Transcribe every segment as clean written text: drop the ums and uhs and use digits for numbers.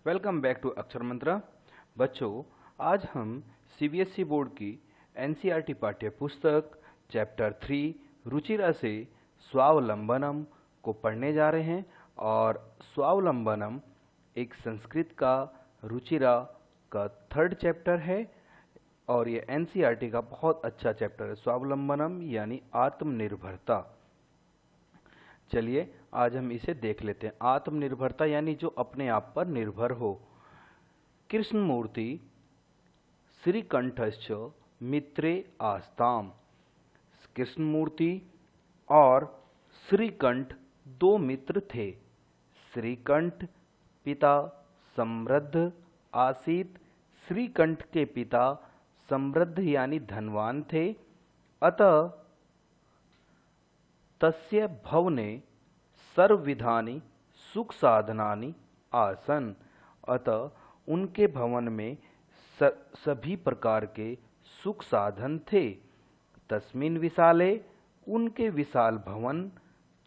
Welcome back to अक्षर मंत्रा। बच्चों, आज हम सीबीएसई बोर्ड की एनसीईआरटी पाठ्य पुस्तक चैप्टर 3 रुचिरा से स्वावलंबनम को पढ़ने जा रहे हैं। और स्वावलंबनम एक संस्कृत का रुचिरा का 3rd चैप्टर है और ये एनसीईआरटी का बहुत अच्छा चैप्टर है। स्वावलंबनम यानी आत्मनिर्भरता। चलिए आज हम इसे देख लेते हैं। आत्मनिर्भरता यानी जो अपने आप पर निर्भर हो। कृष्णमूर्ति श्रीकंठश्च मित्रे आस्ताम। कृष्णमूर्ति और श्रीकंठ दो मित्र थे। श्रीकंठ पिता समृद्ध आसीत। श्रीकंठ के पिता समृद्ध यानी धनवान थे। अतः तस्य भवने सर्वविधानि सुख साधनानि आसन। अतः उनके भवन में सभी प्रकार के सुख साधन थे। तस्मिन् विशाले उनके विशाल भवन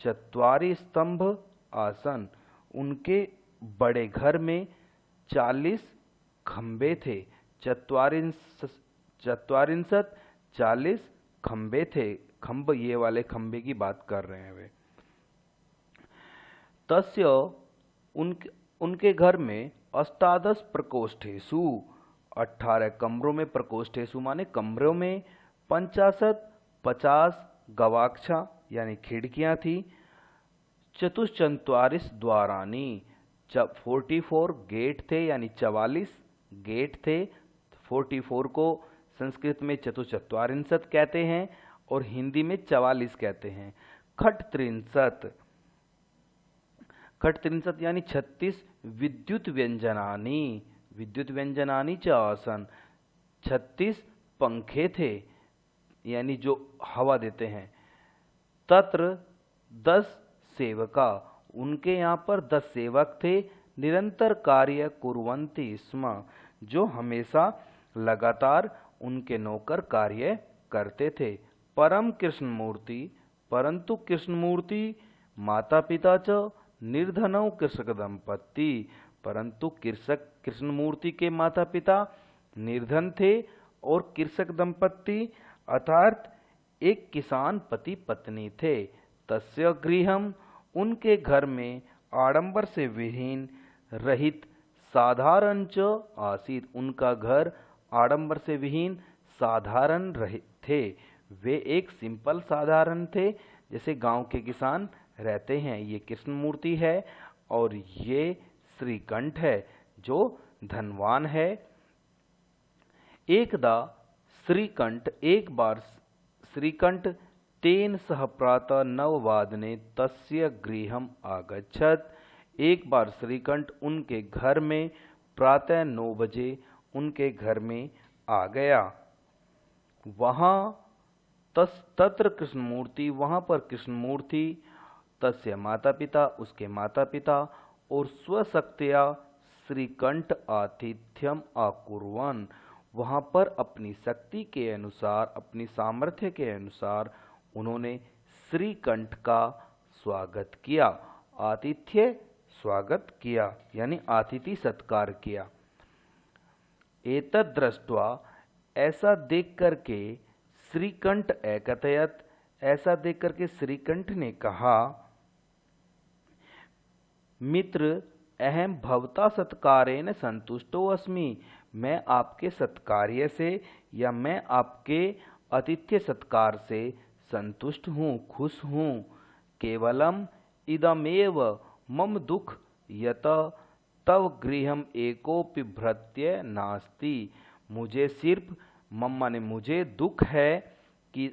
चत्वारि स्तंभ आसन। उनके बड़े घर में 40 खंबे थे। चत्वारिंशत् 40 खंबे थे। खंब ये वाले खंबे की बात कर रहे हैं वे। तस्य उनके घर में अष्टादश प्रकोष्ठेषु 18 कमरों में, प्रकोष्ठेषु माने कमरों में, 50 गवाक्षा यानी खिड़कियां थी। चतुश्चत्वारिश द्वारानी 44 गेट थे यानी 44 गेट थे। 44 को संस्कृत में चतुश्चत्वारिंशत् कहते हैं और हिंदी में 44 कहते हैं। खट त्रिंशत् यानी 36 विद्युत व्यंजनानी च आसन। 36 पंखे थे यानी जो हवा देते हैं। तत्र 10 सेवका। उनके यहाँ पर 10 सेवक थे। निरंतर कार्य कुर्वन्ति स्म। जो हमेशा लगातार उनके नौकर कार्य करते थे। परंतु कृष्णमूर्ति माता पिता च निर्धनौ कृषक दंपत्ति। परंतु कृष्णमूर्ति के माता पिता निर्धन थे और कृषक दंपत्ति अर्थात एक किसान पति पत्नी थे। तस्य गृहम उनके घर में आडंबर से विहीन रहित साधारण च आसीत। उनका घर आडंबर से विहीन साधारण रहित थे। वे एक सिंपल साधारण थे जैसे गांव के किसान रहते हैं। ये कृष्णमूर्ति है और ये श्रीकंठ है जो धनवान है। एक बार श्रीकंठ तेन सह प्रातः 9 वादने तस्य गृहम आगच्छत। एक बार श्रीकंठ उनके घर में प्रातः 9 बजे उनके घर में आ गया। तत्र कृष्णमूर्ति वहाँ पर कृष्णमूर्ति तस्य माता पिता उसके माता पिता और स्वशक्त्या श्रीकंठ आतिथ्यम आकुर्वन्। वहाँ पर अपनी शक्ति के अनुसार, अपनी सामर्थ्य के अनुसार उन्होंने श्रीकंठ का स्वागत किया। आतिथ्य स्वागत किया यानी आतिथ्य सत्कार किया। एतद् दृष्ट्वा ऐसा देख करके श्रीकंठ एकथयत। ऐसा देख करके श्रीकंठ ने कहा, मित्र अहम भवता सत्कारेण संतुष्टो अस्मि। मैं आपके सत्कार्य से या मैं आपके आतिथ्य सत्कार से संतुष्ट हूँ, खुश हूँ। केवलम इदमेव मम दुख यत तव गृहम एकोपि भृत्य नास्ति। मुझे सिर्फ माने मुझे दुख है कि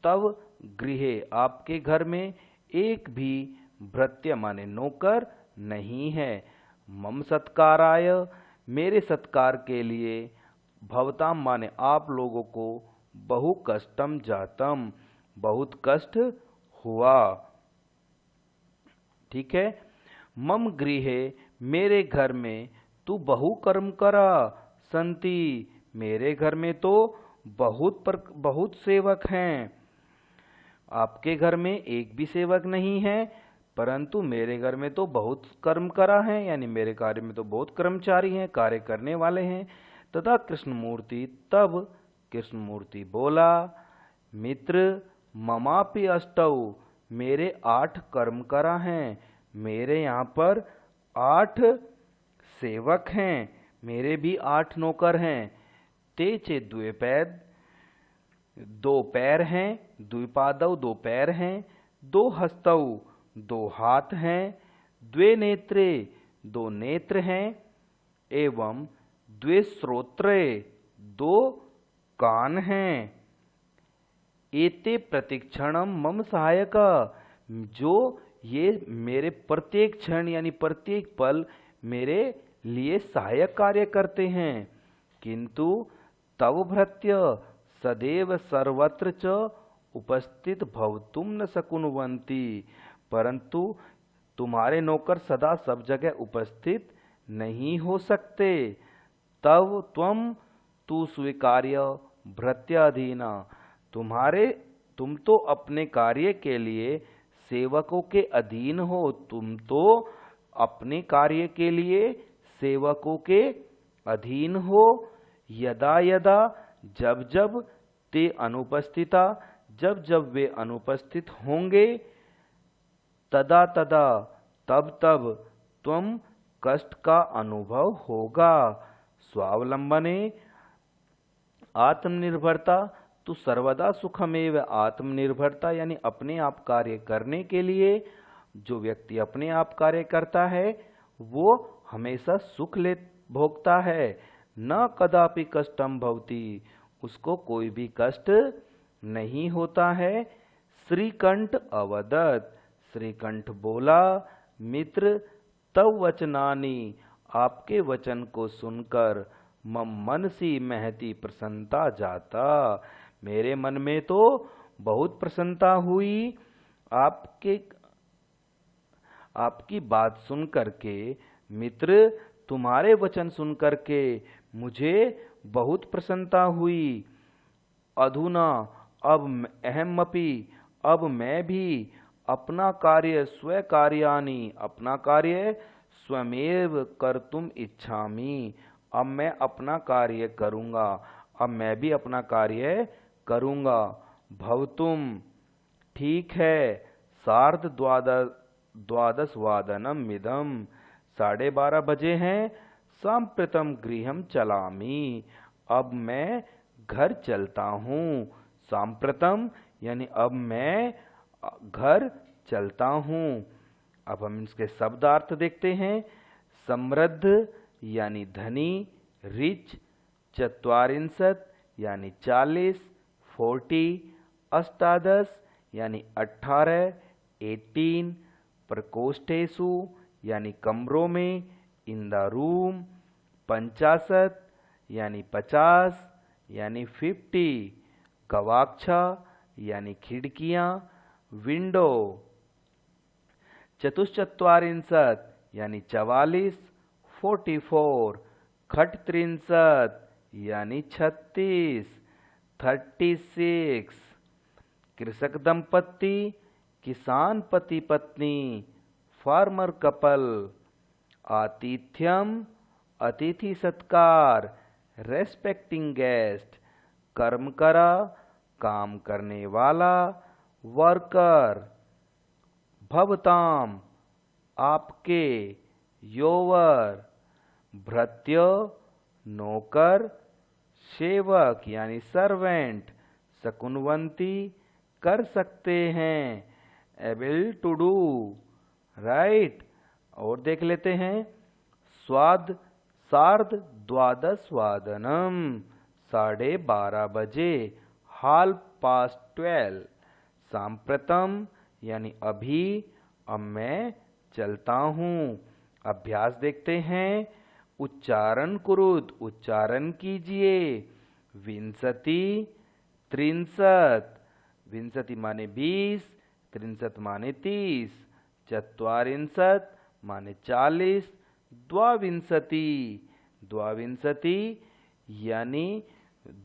तव गृहे आपके घर में एक भी भृत्य माने नौकर नहीं है। मम सत्काराय मेरे सत्कार के लिए, भवताम माने आप लोगों को, बहु कष्टम जातम बहुत कष्ट हुआ। ठीक है। मम गृहे मेरे घर में तू बहु कर्म करा संति। मेरे घर में तो बहुत सेवक हैं। आपके घर में एक भी सेवक नहीं है। परंतु मेरे घर में तो बहुत कर्म करा है, यानी मेरे कार्य में तो बहुत कर्मचारी हैं, कार्य करने वाले हैं। तथा कृष्णमूर्ति, तब कृष्णमूर्ति बोला, मित्र ममापि अष्टौ, मेरे 8 कर्म करा हैं, मेरे यहाँ पर 8 सेवक हैं, मेरे भी 8 नौकर हैं। ते चे द्विपैद, 2 पैर हैं, द्विपादौ 2 पैर हैं, 2 हस्तौ 2 हाथ हैं, द्वे नेत्रे 2 नेत्र हैं, एवं द्वे श्रोत्रे 2 कान हैं। एते प्रतिक्षणम मम सहायक, जो ये मेरे प्रत्येक क्षण यानी प्रत्येक पल मेरे लिए सहायक कार्य करते हैं। किंतु तव भृत्य सदैव सर्वत्र च उपस्थित भवतुम न शक्नुवन्ति, परंतु तुम्हारे नौकर सदा सब जगह उपस्थित नहीं हो सकते। तव त्वम तु स्वीकार्य भृत्याधीना, तुम तो अपने कार्य के लिए सेवकों के अधीन हो, तुम तो अपने कार्य के लिए सेवकों के अधीन हो। यदा यदा, जब जब, ते अनुपस्थिता, जब जब वे अनुपस्थित होंगे, तदा तदा, तब तब, त्वम कष्ट का अनुभव होगा। स्वावलंबने आत्मनिर्भरता, तो सर्वदा सुखमेव, आत्मनिर्भरता यानी अपने आप कार्य करने के लिए जो व्यक्ति अपने आप कार्य करता है वो हमेशा सुख ले भोगता है। न कदापि कष्टम भवति, उसको कोई भी कष्ट नहीं होता है। श्रीकंठ अवदत्, श्रीकंठ बोला, मित्र तव वचनानि, आपके वचन को सुनकर मम मनसी महती प्रसन्नता जाता, मेरे मन में तो बहुत प्रसन्नता हुई। आपकी बात सुन करके मित्र, तुम्हारे वचन सुन करके मुझे बहुत प्रसन्नता हुई। अधुना अब अहमपि, अब मैं भी अपना कार्य स्वकार्यानि, अपना कार्य स्वमेव कर्तुम इच्छामि, अब मैं अपना कार्य करूँगा, अब मैं भी अपना कार्य करूँगा। भवतुम, ठीक है, सार्ध द्वादश वादनम मिदम, 12:30 बजे हैं। सांप्रतम गृहम चलामी, अब मैं घर चलता हूँ। सांप्रतम यानी अब मैं घर चलता हूँ। अब हम इसके शब्दार्थ देखते हैं। समृद्ध यानी धनी, रिच 44 यानी 40, 40 अष्टादश यानी 18, 18 प्रकोष्ठेषु यानी कमरों में, इन द रूम 50 यानी 50 यानी 50, गवाक्षा यानी खिड़कियां, विंडो 44 यानी 44, 44 खट्त्रिंशत् यानी 36, 36 कृषक दंपत्ति, किसान पति पत्नी, फार्मर कपल। आतिथ्यम, अतिथि सत्कार, रेस्पेक्टिंग गेस्ट। कर्म करा, काम करने वाला, वर्कर। भवताम, आपके, योवर। भृत्य, नौकर, सेवक यानी सर्वेंट। शक्नुवन्ति, कर सकते हैं, एबल टू डू, राइट। और देख लेते हैं। स्वाद सार्ध द्वादश वादनम, 12:30 बजे, हाल पास्ट 12। सांप्रतम यानी अभी, अब मैं चलता हूँ। अभ्यास देखते हैं। उच्चारण कुरुत, उच्चारण कीजिए। विंशति, 63, विंशति माने 20, 63 माने 30, 44 माने 40, द्वाविंशति, द्वाविंशति यानी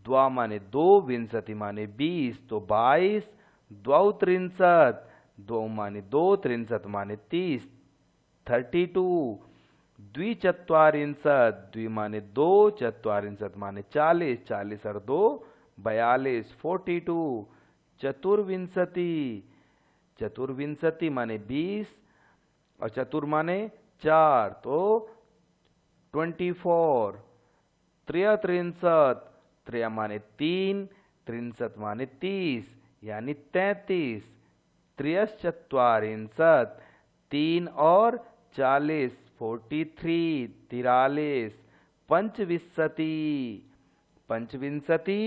द्वा माने 2, विंशति माने 20 तो 22, द्वौत्रिंशत्, 2 माने 2, त्रिंशत् माने 30, 32। द्विचत्वारिंशत्, द्वि माने 2, चत्वारिंशत् माने 40, 40 और 2 42, 42। चतुर्विंशति, चतुर्विंशति माने 20 और चतुर माने 4 तो 24। त्रयत्रिंशत्, त्रय माने 3, त्रिंशत् माने 30 यानी 33। त्रयश्चत्वारिंशत्, 3 और 40, 43, 43। पंचविंशति, पंचविंशति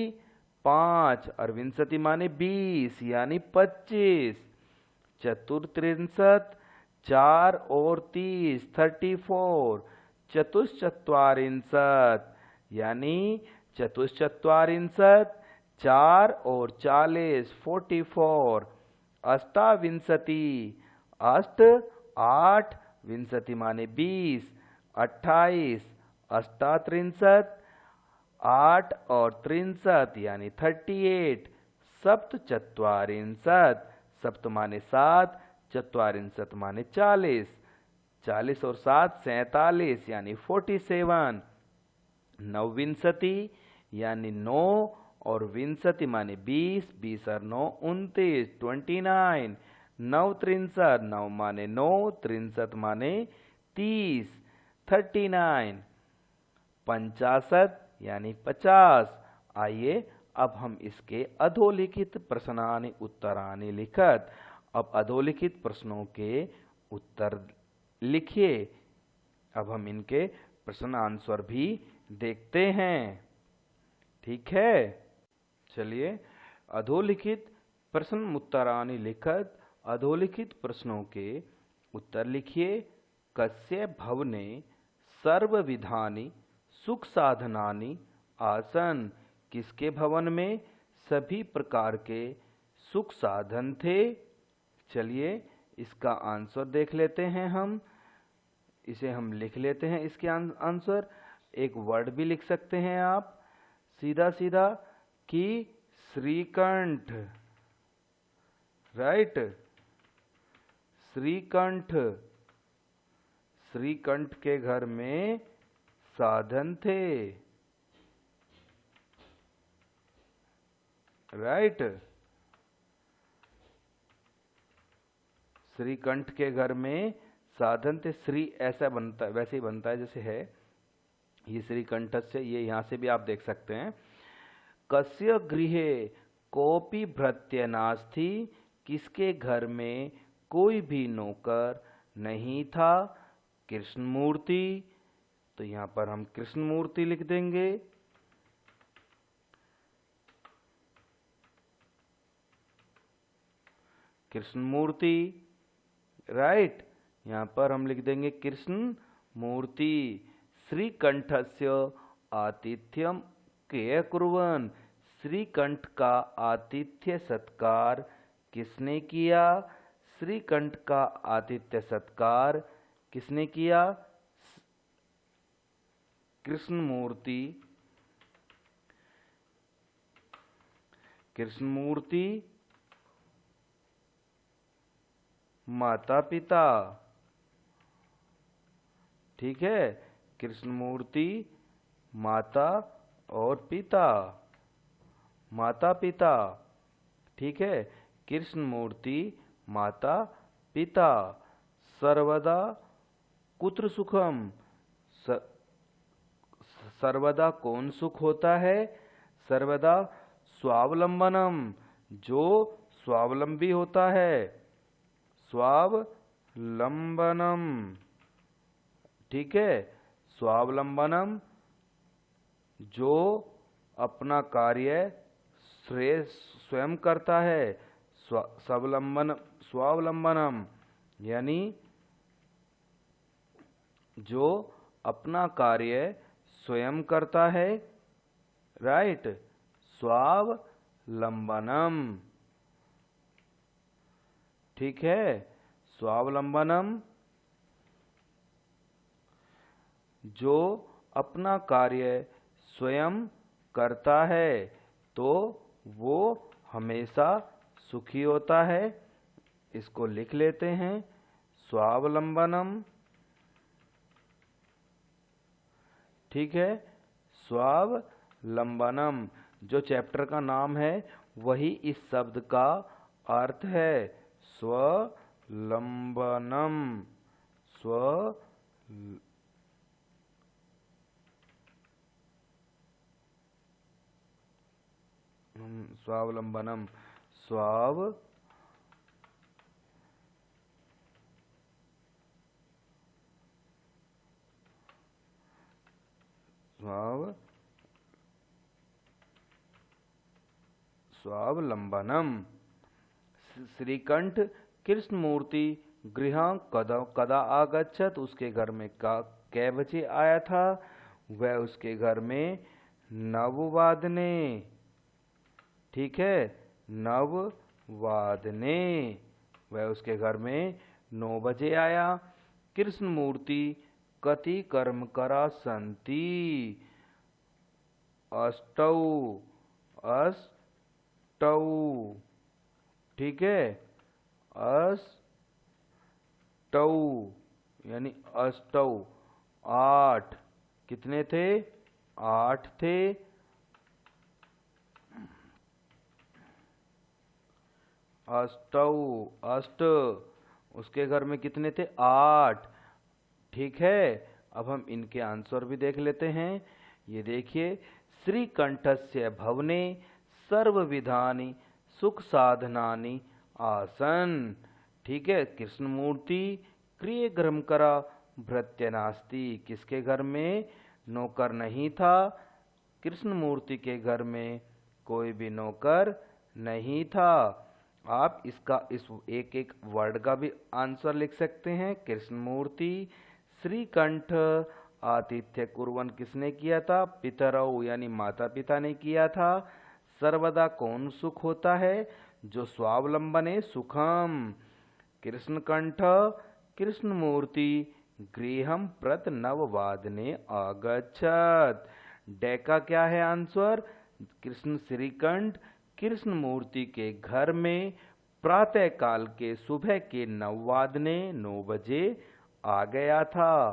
5 और विंशति माने 20 यानी 25। चतुर्त्रिंशत्, 4 और 30, 34। चतुश्चत्वारिंशत् यानी चतुश्चत्वारिंशत्, 4 और 40, 44। अष्टाविंशति, अष्ट 8, विंशति माने 20, 28। अष्टात्रिंशत्, 8 और 63 यानी 38। सप्तचत्वारिंशत्, सप्त माने 7, चत्वारिंशत् माने 40, 40 और 7 47 यानी 47। नवविंशति यानी 9 और विंशति माने 20, 20 और 9 29, 29। नवत्रिंशत्, 9 माने 9, त्रिंशत् माने 30, 39। पंचाशत यानी 50। आइए अब हम इसके अधोलिखित प्रश्नानि उत्तरानि लिखत। अब अधोलिखित प्रश्नों के उत्तर लिखिए। अब हम इनके प्रश्न आंसर भी देखते हैं। ठीक है, चलिए अधोलिखित प्रश्न उत्तरानि लिखत। अधोलिखित प्रश्नों के उत्तर लिखिए। कस्य भवने सर्वविधानि सुख साधनानि आसन, किसके भवन में सभी प्रकार के सुख साधन थे। चलिए इसका आंसर देख लेते हैं हम। इसे हम लिख लेते हैं इसके आंसर। एक वर्ड भी लिख सकते हैं आप सीधा सीधा कि श्रीकंठ, राइट, श्रीकंठ। श्रीकंठ के घर में साधन थे, राइट। श्रीकंठ के घर में साधन थे। श्री ऐसा बनता है, वैसे ही बनता है जैसे है ये श्रीकंठ से, ये यहां से भी आप देख सकते हैं। कस्य गृहे कोपी भृत्य नास्ति, किसके घर में कोई भी नौकर नहीं था। कृष्णमूर्ति, तो यहां पर हम कृष्णमूर्ति लिख देंगे। कृष्णमूर्ति, राइट, यहां पर हम लिख देंगे कृष्ण मूर्ति। श्रीकंठस्य आतिथ्यम के कुर्वन्, श्रीकंठ का आतिथ्य सत्कार किसने किया। श्रीकंठ का आतिथ्य सत्कार किसने किया। कृष्णमूर्ति, कृष्णमूर्ति माता पिता, ठीक है। कृष्णमूर्ति माता और पिता, माता पिता, ठीक है। कृष्णमूर्ति माता पिता। सर्वदा कुत्र सुखम, सर्वदा कौन सुख होता है। सर्वदा स्वावलंबनम, जो स्वावलंबी होता है। स्वावलंबनम, ठीक है। स्वावलंबनम, जो अपना कार्य स्वयं करता है। स्वावलंबनम यानी जो अपना कार्य स्वयं करता है, राइट। स्वावलंबनम, ठीक है। स्वावलंबनम, जो अपना कार्य स्वयं करता है तो वो हमेशा सुखी होता है। इसको लिख लेते हैं, स्वावलंबनम। ठीक है, स्वावलंबनम जो चैप्टर का नाम है वही इस शब्द का अर्थ है, स्वलंबनम। स्व स्वावलंबनम, स्वाव स्वाव स्वावलंबनम। श्रीकंठ कृष्णमूर्ति गृह कदा कदा आगच्छत, उसके घर में कै बजे आया था? वह उसके घर में नववादने। ठीक है, नववादने वह उसके घर में 9 बजे आया। कृष्णमूर्ति कति कर्म करा संति, अष्टौ अष्टौ। ठीक है, अष्टौ यानी अष्टौ 8। कितने थे? 8 थे। अष्टौ अष्ट, उसके घर में कितने थे? 8। ठीक है, अब हम इनके आंसर भी देख लेते हैं। ये देखिए, श्रीकंठस्य भवने सर्वविधानि सुख साधनानि आसन। ठीक है, कृष्णमूर्ति प्रिय ग्रम करा भृत्य नास्ति, किसके घर में नौकर नहीं था? कृष्णमूर्ति के घर में कोई भी नौकर नहीं था। आप इसका इस एक एक वर्ड का भी आंसर लिख सकते हैं। कृष्णमूर्ति, श्रीकंठ, आतिथ्य कुर्वन् किसने किया था? पितरौ यानी माता पिता ने किया था। सर्वदा कौन सुख होता है? जो स्वावलंबने सुखम। कृष्णकंठ कृष्णमूर्ति गृहम प्रत नववादने आगच्छत। डेका क्या है आंसर? कृष्ण श्रीकंठ कृष्णमूर्ति के घर में प्रातः काल के सुबह के 9 बजे आ गया था।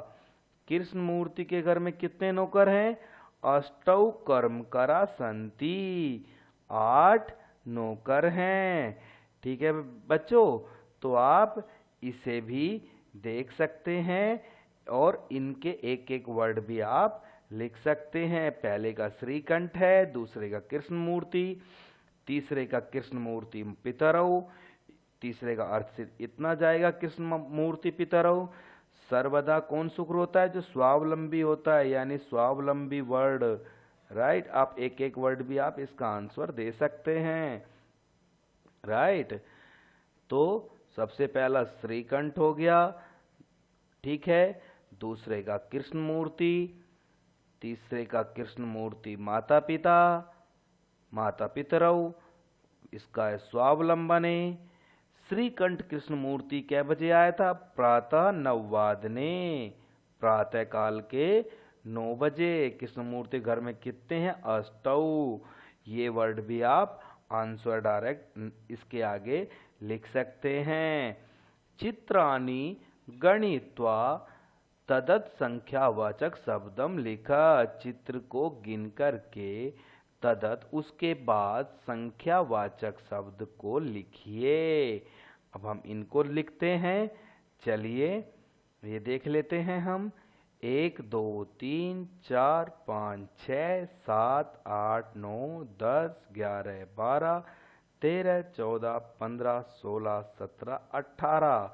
कृष्णमूर्ति के घर में कितने नौकर हैं? अष्टौ कर्मकरा संति, 8 नौकर हैं। ठीक है बच्चों, तो आप इसे भी देख सकते हैं और इनके एक एक वर्ड भी आप लिख सकते हैं। पहले का श्रीकंठ है, दूसरे का कृष्णमूर्ति, तीसरे का कृष्णमूर्ति पितरौ, तीसरे का अर्थ से इतना जाएगा कृष्णमूर्ति पितरौ। सर्वदा कौन सुख होता है? जो स्वावलंबी होता है, यानी स्वावलंबी वर्ड। राइट, आप एक एक वर्ड भी आप इसका आंसर दे सकते हैं। राइट, तो सबसे पहला श्रीकंठ हो गया। ठीक है, दूसरे का कृष्णमूर्ति, तीसरे का कृष्णमूर्ति माता पिता, माता पितरौ, इसका है स्वावलंबने। श्रीकंठ कृष्णमूर्ति कै बजे आया था? प्रातः 9 प्रातः काल के 9 बजे। कृष्णमूर्ति घर में कितने हैं? अष्टौ। ये वर्ड भी आप आंसर डायरेक्ट इसके आगे लिख सकते हैं। चित्राणि गणित्वा तदत संख्यावाचक शब्दम लिखा। चित्र को गिन करके तदत उसके बाद संख्यावाचक शब्द को लिखिए। अब हम इनको लिखते हैं। चलिए ये देख लेते हैं हम। 1 2 3 4 5 6 7 8 9 10 11 12 13 14 15 16 17 18।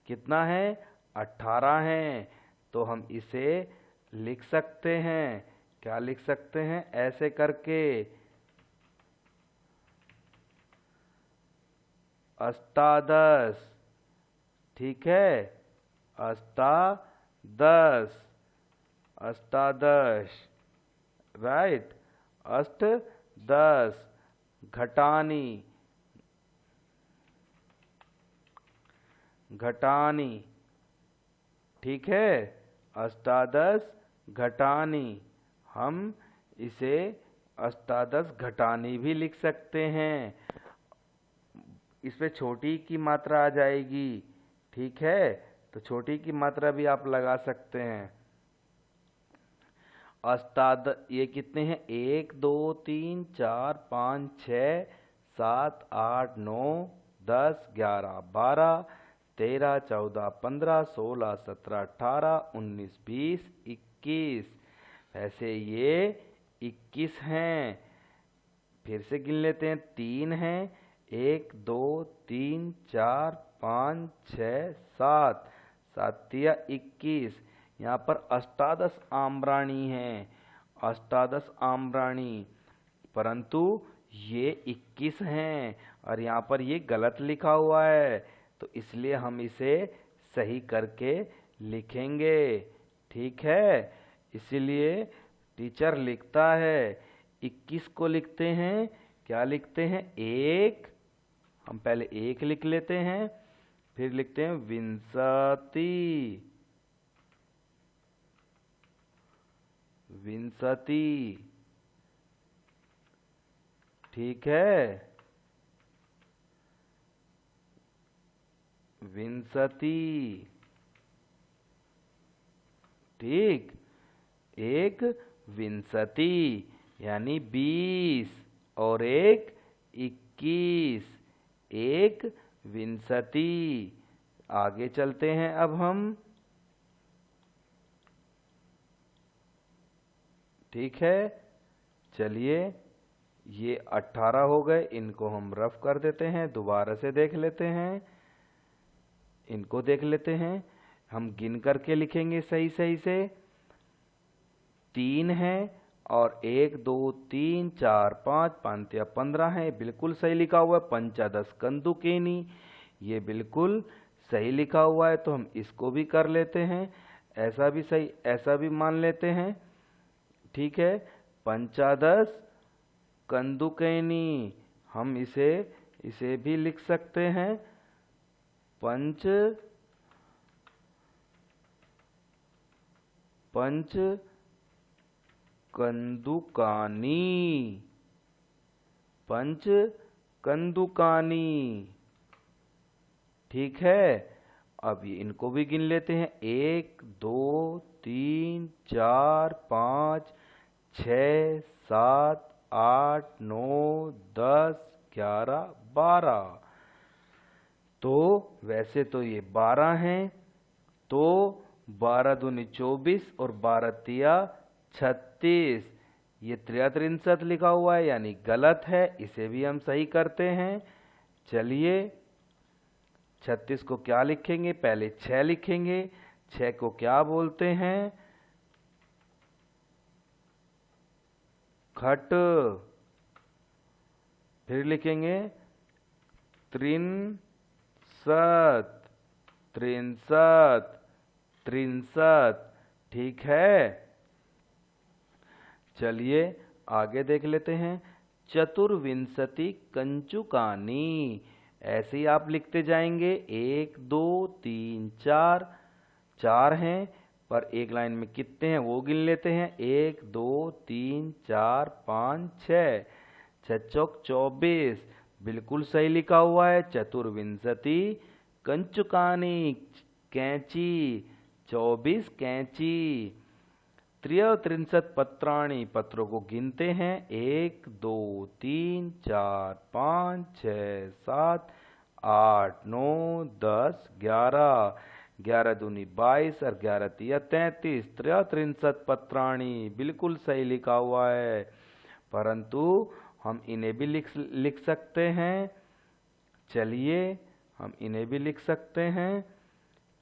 कितना है? 18 है। तो हम इसे लिख सकते हैं। क्या लिख सकते हैं? ऐसे करके अष्टादश। ठीक है, अष्टादश, अष्टादश। राइट, अष्टदश। घटानी, घटानी। ठीक है, अष्टादश घटानी। हम इसे अष्टादश घटानी भी लिख सकते हैं। इस पे छोटी की मात्रा आ जाएगी। ठीक है, तो छोटी की मात्रा भी आप लगा सकते हैं। ये कितने हैं? 1 2 3 4 5 6 7 8 9 10 11 12 13 14 15 16 17 18 19 20 21। ऐसे ये 21 हैं। फिर से गिन लेते हैं। 3 हैं, 1 2 3 4 5 6 7, 7 या 21। यहाँ पर अष्टादश आम्राणी हैं, अष्टादश आम्राणी, परंतु ये 21 हैं और यहाँ पर ये गलत लिखा हुआ है, तो इसलिए हम इसे सही करके लिखेंगे। ठीक है, इसीलिए टीचर लिखता है 21 को लिखते हैं, क्या लिखते हैं? 1। हम पहले 1 लिख लेते हैं, फिर लिखते हैं विंशति, विंशति। ठीक है, विंशति। ठीक, 1 विंशति यानी 20 और 1 21, 1 विंशति। आगे चलते हैं अब हम। ठीक है, चलिए, ये 18 हो गए, इनको हम रफ कर देते हैं, दोबारा से देख लेते हैं, इनको देख लेते हैं। हम गिन करके लिखेंगे सही सही से। 3 है और 1 2 3 4 5 5 या 15 है, बिल्कुल सही लिखा हुआ है। पंचादश कंदुकेनी, ये बिल्कुल सही लिखा हुआ है, तो हम इसको भी कर लेते हैं। ऐसा भी सही, ऐसा भी मान लेते हैं। ठीक है, पंचादश कंदुकेनी, हम इसे भी लिख सकते हैं। पंच कंदुकानी, पंच कंदुकानी। ठीक है, अब ये इनको भी गिन लेते हैं। 1 2 3 4 5 6 7 8 9 10 11 12। तो वैसे तो ये 12 हैं, तो 12 दूनी 24 और 12 तिया 36। ये 63 लिखा हुआ है, यानी गलत है, इसे भी हम सही करते हैं। चलिए, 36 को क्या लिखेंगे? पहले 6 लिखेंगे। 6 को क्या बोलते हैं? खट। फिर लिखेंगे 63, 63, 63। ठीक है, चलिए आगे देख लेते हैं। चतुर्विंशति कंचुकानी, ऐसे ही आप लिखते जाएंगे। 1 2 3 4, 4 हैं, पर एक लाइन में कितने हैं वो गिन लेते हैं। 1 2 3 4 5 6, 6 चौक 24, बिल्कुल सही लिखा हुआ है। चतुर्विंशति कंचुकानी, कैंची, 24 कैंची। 63 पत्राणी, पत्रों को गिनते हैं। 1 2 3 4 5 6 7 8 9 10 11, 11 दूनी 22 और 11 तिया 33। 63 पत्राणी, बिल्कुल सही लिखा हुआ है, परंतु हम इन्हें भी लिख सकते हैं। चलिए, हम इन्हें भी लिख सकते हैं।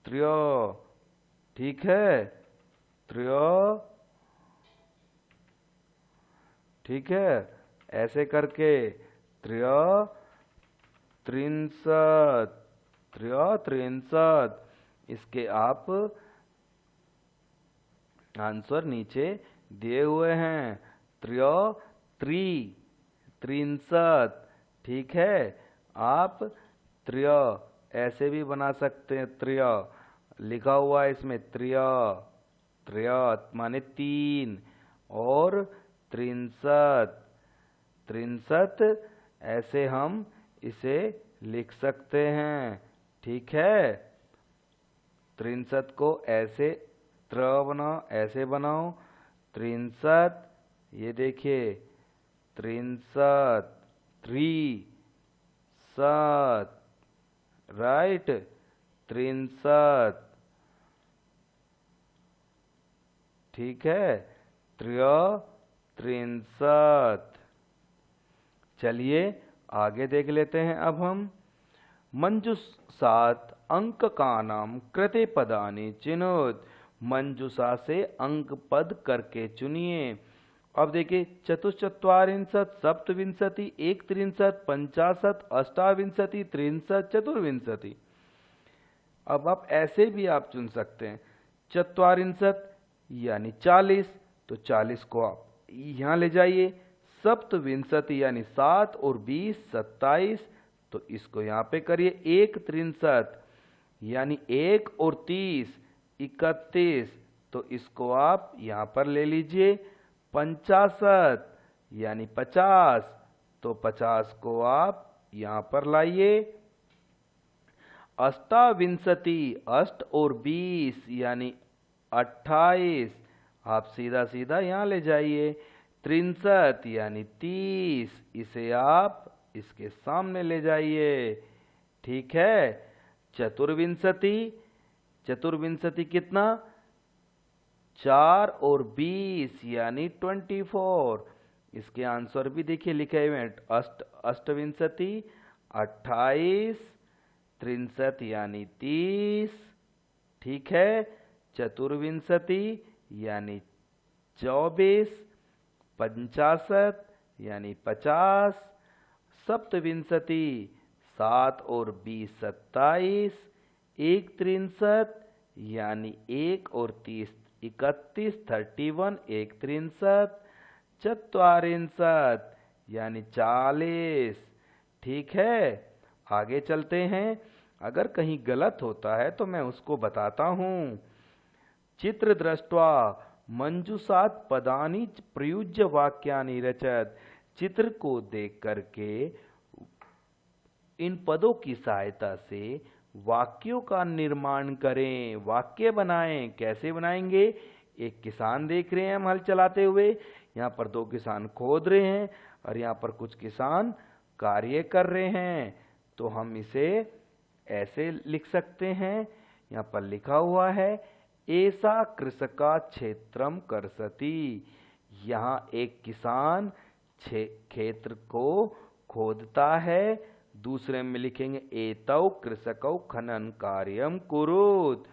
त्र्यो, ठीक है, त्र्यो। ठीक है, ऐसे करके त्र्यो त्रिंशत, त्र्यो त्रिंशत। इसके आप आंसर नीचे दिए हुए हैं। त्र्यो त्रिंशत। ठीक है, आप त्र्य ऐसे भी बना सकते हैं। त्र्य लिखा हुआ है इसमें, त्र्य, त्र्य माने 3, और त्रिंशत, त्रिंशत, ऐसे हम इसे लिख सकते हैं। ठीक है, त्रिंशत को ऐसे बनाओ, ऐसे बनाओ, त्रिंशत, ये देखिए त्रिंशत, त्रिशत, राइट, त्रिंशत। ठीक है, त्रिंशत। चलिए आगे देख लेते हैं अब हम। मंजूषात अंककानां कृते पदानि चिनोत। मंजूषा से अंक पद करके चुनिए। अब देखिए, चतुश्चत्वारिंशत्, सप्तविंशति, एकत्रिंशत्, पंचाशत्, अष्टाविंशति, त्रिंशत्, चतुर्विंशति। अब आप ऐसे भी आप चुन सकते हैं। चत्वारिंशत् यानी 40, तो 40 को आप यहाँ ले जाइए। सप्तविंशति यानी 7 और 20 27, तो इसको यहाँ पे करिए। एक त्रिंशत यानी 1 और 30 31, तो इसको आप यहाँ पर ले लीजिए। पंचाशत यानी 50, तो 50 को आप यहाँ पर लाइए। अष्टाविंशति, अष्ट और 20 यानी 28, आप सीधा सीधा यहाँ ले जाइए। त्रिंशत यानी 30, इसे आप इसके सामने ले जाइए। ठीक है, चतुर्विंशति, चतुर्विंशति कितना, 4 और 20 यानी 24, इसके आंसर भी देखिए लिखे हुए हैं। अष्टविंशति 28, त्रिंशत यानी 30। ठीक है, चतुर्विंशति यानी 24, पंचाशत यानी 50, सप्तविंशति 7 और 20 27, एक त्रिंशत यानी 1 और 30 31 31, एक त्रिंशत, चत्वारिंशत यानी 40। ठीक है, आगे चलते हैं। अगर कहीं गलत होता है तो मैं उसको बताता हूँ। चित्र दृष्ट्वा मंजूषात पदानि प्रयुज्य वाक्यानि रचत। चित्र को देख करके इन पदों की सहायता से वाक्यों का निर्माण करें, वाक्य बनाएं। कैसे बनाएंगे? एक किसान देख रहे हैं हम हल चलाते हुए, यहाँ पर 2 किसान खोद रहे हैं और यहाँ पर कुछ किसान कार्य कर रहे हैं, तो हम इसे ऐसे लिख सकते हैं। यहाँ पर लिखा हुआ है ऐसा कृषका क्षेत्रम कर्षति। यहाँ एक किसान क्षेत्र को खोदता है। दूसरे में लिखेंगे एतौ कृषकौ खनन कार्यम कुरुत।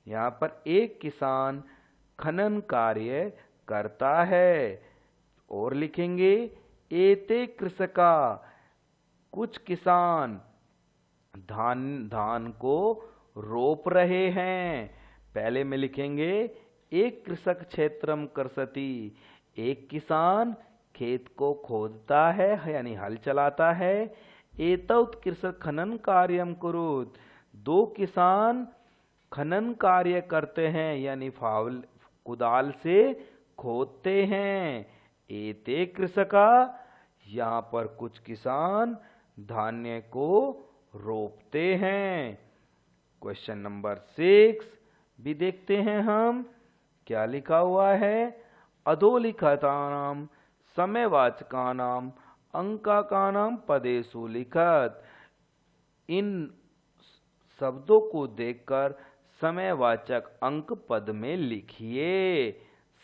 यहाँ पर एक किसान खनन कार्य करता है। और लिखेंगे एते कृषका, कुछ किसान धान को रोप रहे हैं। पहले में लिखेंगे एक कृषक क्षेत्रम कर्षति, एक किसान खेत को खोदता है यानी हल चलाता है। एतौत कृषक खनन कार्यम कुरुत, 2 किसान खनन कार्य करते हैं यानी फावल कुदाल से खोदते हैं। एते कृषका, यहाँ पर कुछ किसान धान्य को रोपते हैं। क्वेश्चन नंबर 6 भी देखते हैं हम, क्या लिखा हुआ है। अधोलिखितानां समयवाचकानां अंकाकानां पदेषु लिखत। इन शब्दों को देखकर समयवाचक अंक पद में लिखिए।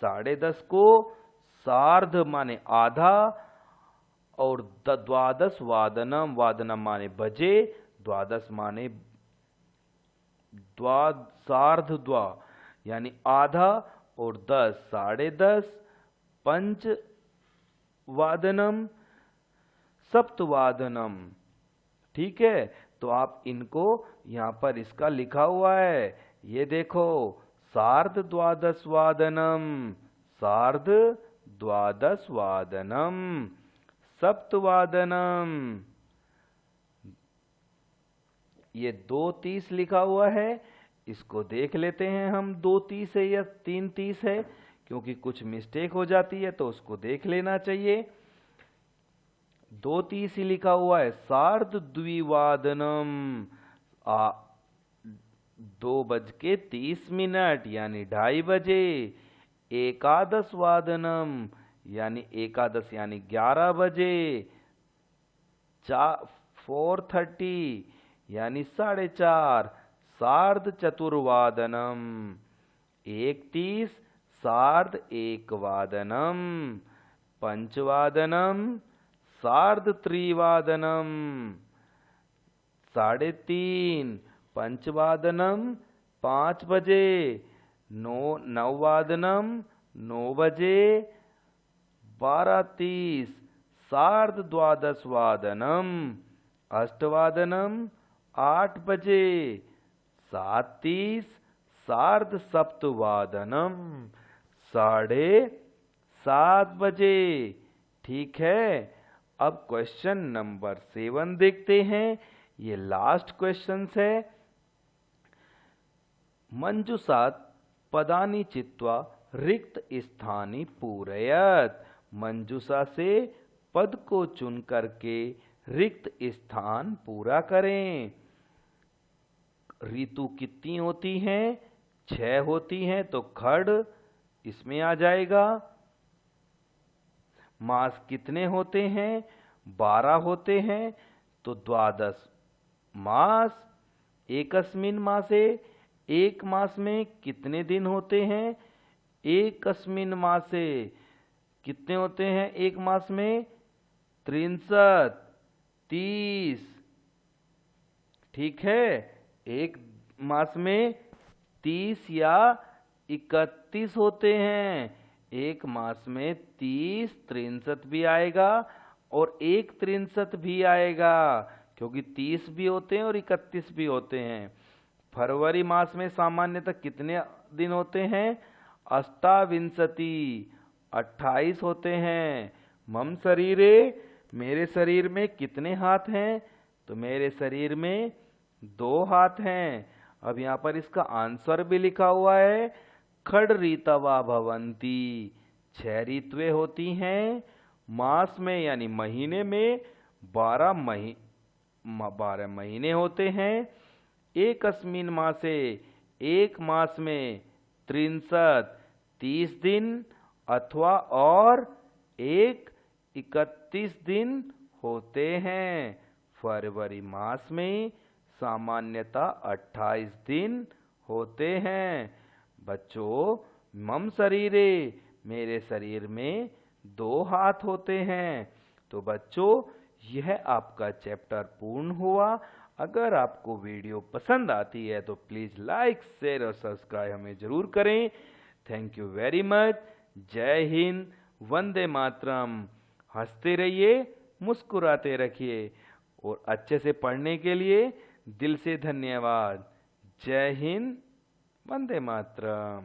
10:30 को सार्ध माने आधा, और द्वादश वादनम, वादनम माने बजे, द्वादश माने सार्ध द्वा यानी आधा, और 10 10:30, पंच वादनम, सप्तवादनम। ठीक है, तो आप इनको यहाँ पर इसका लिखा हुआ है, ये देखो, सार्ध द्वादश वादनम, सार्ध द्वादश वादनम, सप्तवादनम। ये 2:30 लिखा हुआ है, इसको देख लेते हैं हम 2:30 है या 3:30 है, क्योंकि कुछ मिस्टेक हो जाती है तो उसको देख लेना चाहिए। 2:30 ही लिखा हुआ है। सार्ध द्विवादनम, 2:30 यानी 2:30 एकादश वादनम यानी एकादश यानी 11 बजे। 4:30 यानी 4:30। सार्ध चतुर्वादनम, 1:30 सार्ध एकवादनम। पंचवादनम सार्ध त्रिवादनम, 3:30 पंचवादनम 5 बजे। नववादनम 9 बजे। 12:30 सार्ध द्वादशवादनम। अष्टवादनम 8 बजे। 7:30 सार्ध सप्तवादनम, 7:30 बजे। ठीक है, अब क्वेश्चन नंबर 7 देखते हैं। ये लास्ट क्वेश्चन है। मंजुषात् पदानि चित्वा रिक्त स्थानी पूरयत। मंजुषा से पद को चुन करके रिक्त स्थान पूरा करें। ऋतु कितनी होती हैं? 6 होती हैं, तो खड़ इसमें आ जाएगा। मास कितने होते हैं? 12 होते हैं, तो 12 मास। एकस्मिन मासे, एक मास में कितने दिन होते हैं? एकस्मिन मासे कितने होते हैं एक मास में? 63, 30। ठीक है, एक मास में 30 या 31 होते हैं। एक मास में 30, 63 भी आएगा और 1 भी आएगा, क्योंकि 30 भी होते हैं और 31 भी होते हैं। फरवरी मास में सामान्यतः कितने दिन होते हैं? अष्टाविंशति, 28 होते हैं। मम शरीरे, मेरे शरीर में कितने हाथ हैं? तो मेरे शरीर में 2 हाथ हैं। अब यहाँ पर इसका आंसर भी लिखा हुआ है। खड़ ऋतवा भवंती, 6 ऋतुएं होती हैं। मास में यानी महीने में 12 महीने होते हैं। एकस्मिन मासे, एक मास में 63, 30 दिन अथवा और 31 दिन होते हैं। फरवरी मास में सामान्यतः 28 दिन होते हैं। बच्चों, मम शरीरे, मेरे शरीर में 2 हाथ होते हैं। तो बच्चों, यह आपका चैप्टर पूर्ण हुआ। अगर आपको वीडियो पसंद आती है तो प्लीज़ लाइक, शेयर और सब्सक्राइब हमें ज़रूर करें। Thank you very much. जय हिंद, वंदे मातरम। हंसते रहिए, मुस्कुराते रखिए और अच्छे से पढ़ने के लिए दिल से धन्यवाद। जय हिंद, वंदे मातरम।